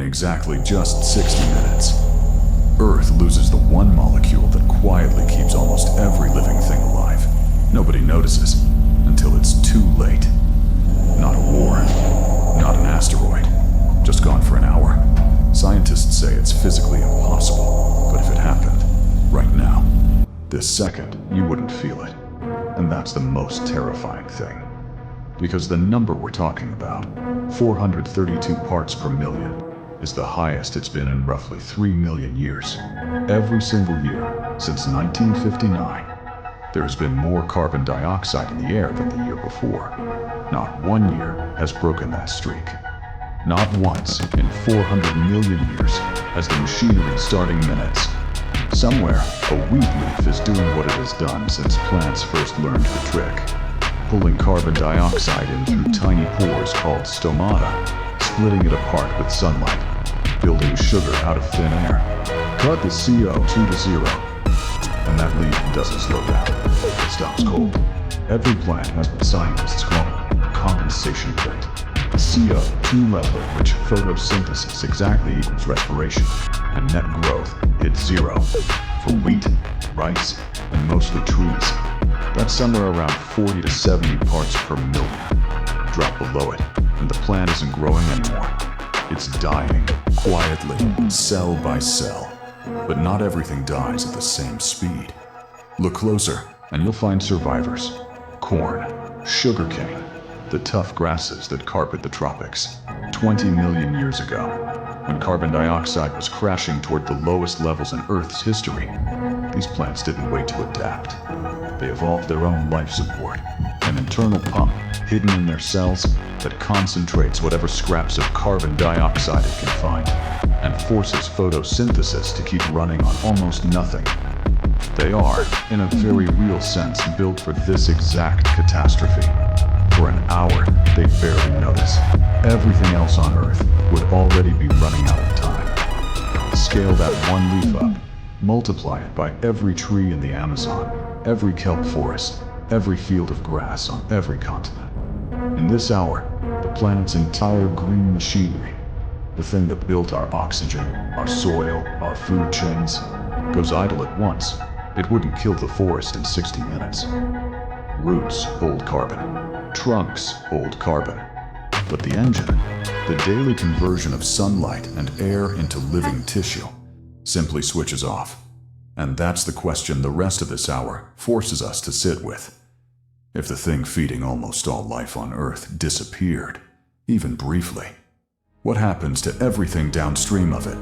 exactly just 60 minutes, Earth loses the one molecule that quietly keeps almost every living thing alive. Nobody notices until it's too late. Not a war, not an asteroid, just gone for an hour. Scientists say it's physically impossible, but if it happened, right now, this second, you wouldn't feel it. And that's the most terrifying thing. Because the number we're talking about, 432 parts per million, is the highest it's been in roughly 3 million years. Every single year, since 1959, there has been more carbon dioxide in the air than the year before. Not one year has broken that streak. Not once in 400 million years has the machinery starting minutes. Somewhere, a wheat leaf is doing what it has done since plants first learned the trick. Pulling carbon dioxide in through tiny pores called stomata, splitting it apart with sunlight, building sugar out of thin air. Cut the CO₂ to zero, and that leaf doesn't slow down. It stops cold. Every plant has what scientists call a compensation rate. The CO₂ level at which photosynthesis exactly equals respiration, and net growth hits zero. For wheat, rice, and mostly trees, that's somewhere around 40 to 70 parts per million. Drop below it, and the plant isn't growing anymore. It's dying, quietly, cell by cell. But not everything dies at the same speed. Look closer, and you'll find survivors. Corn, sugarcane, the tough grasses that carpet the tropics. 20 million years ago, when carbon dioxide was crashing toward the lowest levels in Earth's history, these plants didn't wait to adapt. They evolved their own life support, an internal pump hidden in their cells that concentrates whatever scraps of carbon dioxide it can find, and forces photosynthesis to keep running on almost nothing. They are, in a very real sense, built for this exact catastrophe. For an hour, they'd barely notice. Everything else on Earth would already be running out of time. Scale that one leaf up, multiply it by every tree in the Amazon, every kelp forest, every field of grass on every continent. In this hour, the planet's entire green machinery, the thing that built our oxygen, our soil, our food chains, goes idle at once. It wouldn't kill the forest in 60 minutes. Roots hold carbon. Trunks hold carbon. But the engine, the daily conversion of sunlight and air into living tissue, simply switches off. And that's the question the rest of this hour forces us to sit with. If the thing feeding almost all life on Earth disappeared, even briefly, what happens to everything downstream of it?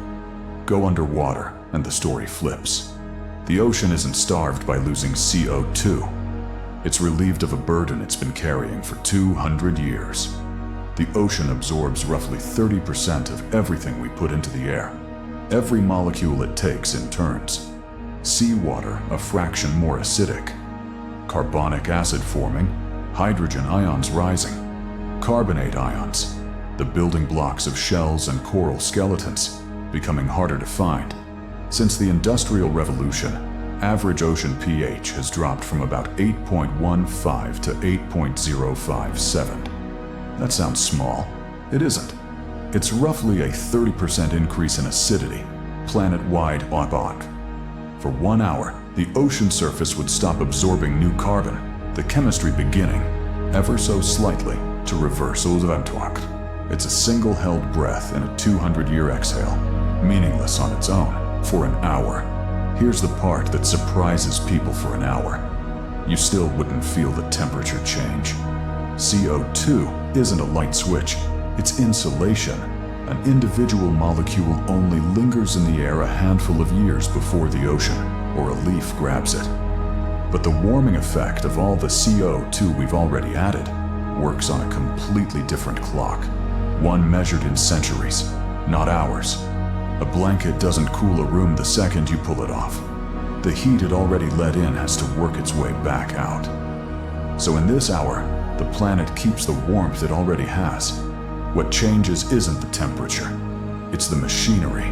Go underwater, and the story flips. The ocean isn't starved by losing CO₂. It's relieved of a burden it's been carrying for 200 years. The ocean absorbs roughly 30% of everything we put into the air. Every molecule it takes in turns. Seawater, a fraction more acidic. Carbonic acid forming, hydrogen ions rising. Carbonate ions, the building blocks of shells and coral skeletons, becoming harder to find. Since the Industrial Revolution, average ocean pH has dropped from about 8.15 to 8.057. That sounds small. It isn't. It's roughly a 30% increase in acidity, planet-wide OBOC. For 1 hour, the ocean surface would stop absorbing new carbon, the chemistry beginning, ever so slightly, to reverse Ozontoct. It's a single held breath in a 200-year exhale, meaningless on its own, for an hour. Here's the part that surprises people. For an hour, you still wouldn't feel the temperature change. CO₂ isn't a light switch, it's insulation. An individual molecule only lingers in the air a handful of years before the ocean or a leaf grabs it. But the warming effect of all the CO₂ we've already added works on a completely different clock, one measured in centuries, not hours. A blanket doesn't cool a room the second you pull it off. The heat it already let in has to work its way back out. So in this hour, the planet keeps the warmth it already has. What changes isn't the temperature, it's the machinery.